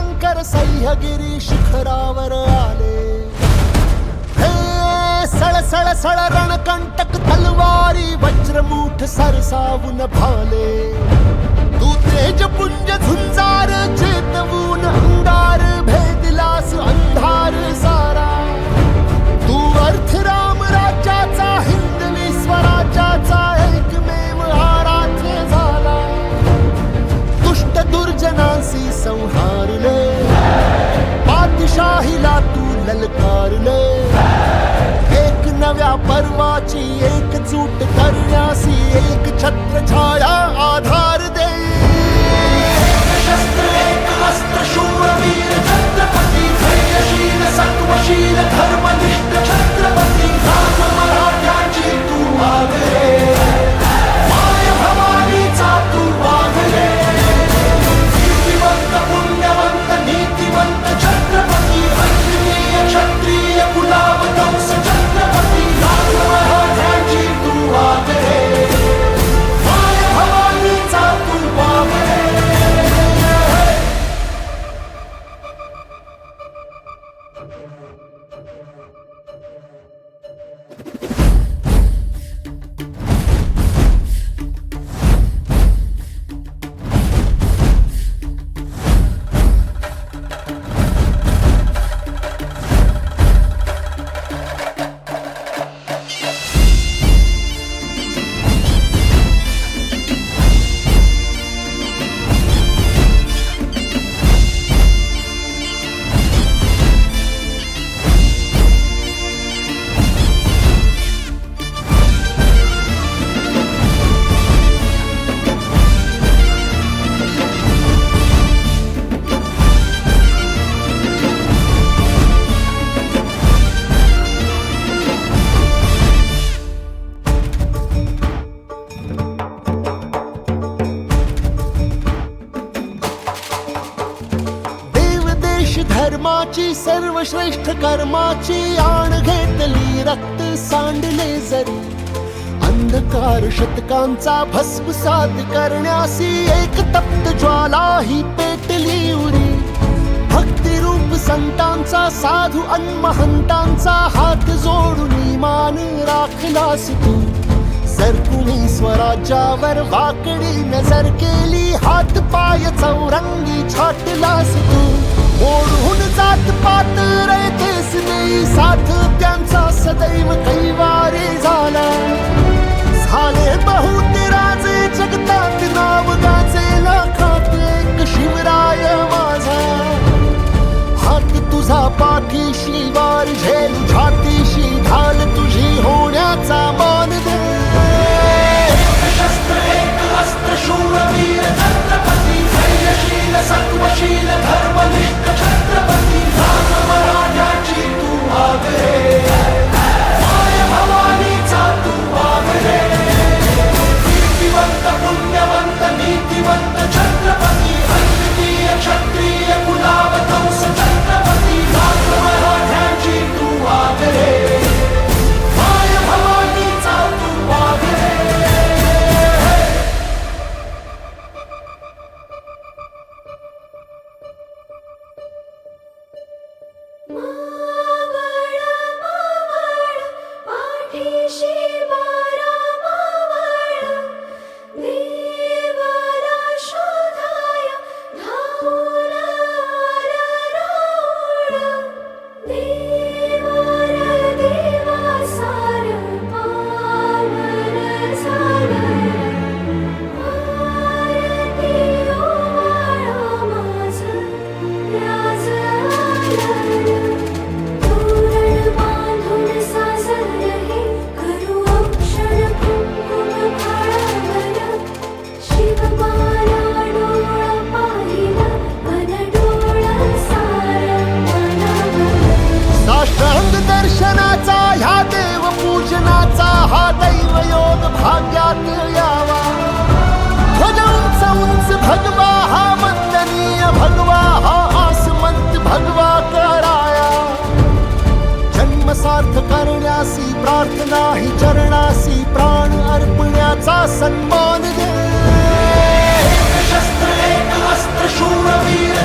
शंकर सह्यागिरी शिखरावर आले. हे सळसळ सळ रणकंटक तलवारी वज्रमूठ सरसावून भाले. तू तेजपुंज झुंजार चेतवून अंगार भेदिलास अंधार सारा. तू अर्थ राम राज्याचा हिंदवी स्वराज्याचा एकमेव आराध्य झाला. दुष्ट दुर्जनांसी संहारले, पातशाहीला तू ललकारले. एक नव्या पर्वाची एकजूट करण्यासी एक छत्र छाया आधार दे. शस्त्र एक अस्त्र शूरवीर छत्रपती धैर्यशील सत्वशील धर्मनिष्ठ छत्रपती. राज मराठ्याची तू वागले, माय भवानीचा तू वागले. कीर्तिवंत पुण्यवंत नीतिवंत छत्रपती अक्षत्रिय क्षत्रिय कुलावतंस छत्रपती. राज मराठ्याची तू वागले, माय भवानीचा तू वागले. धर्माची सर्वश्रेष्ठ कर्माची आण घेतली रक्त सांडले जरी. अंधकार शतकांचा भस्मसात करण्यासी एक तप्त ज्वाला ही पेटली उरी. भक्तिरूप संतांचा साधू अन्महंतांचा हात जोडून मान राखलास तू. सरकुणी स्वराज्यावर वाकडी नजर केली, हात पाय चौरंगी छाटलास तू. मोडून जात पात रयतेस नाही साथ त्यांचा सदैव कैवारी झाला. झाले बहुत राजे जगतात नाव गाजे लाखात एक शिवराय माझा. हात तुझा पाठीशी वार झेल छातीशी ढाल तुझी होण्याचा मान दे. शस्त्र एक अस्त्र शूरवीर छत्रपती धैर्यशील सत्वशील धर्मनिष्ठ छत्रपती. राज मराठ्याची तू वागले, माय भवानीचा तू वागले. कीर्तिवंत पुण्यवंत नीतिवंत छत्रपती अक्षत्रिय क्षत्रिय कुलावतंस छत्रपती. राज मराठ्याची तू वागले, माय भवानीचा तू वागले. प्रार्थना ही चरणासी प्राण अर्पण्याचा सन्मान दे. शस्त्र एक अस्त्र शूरवीर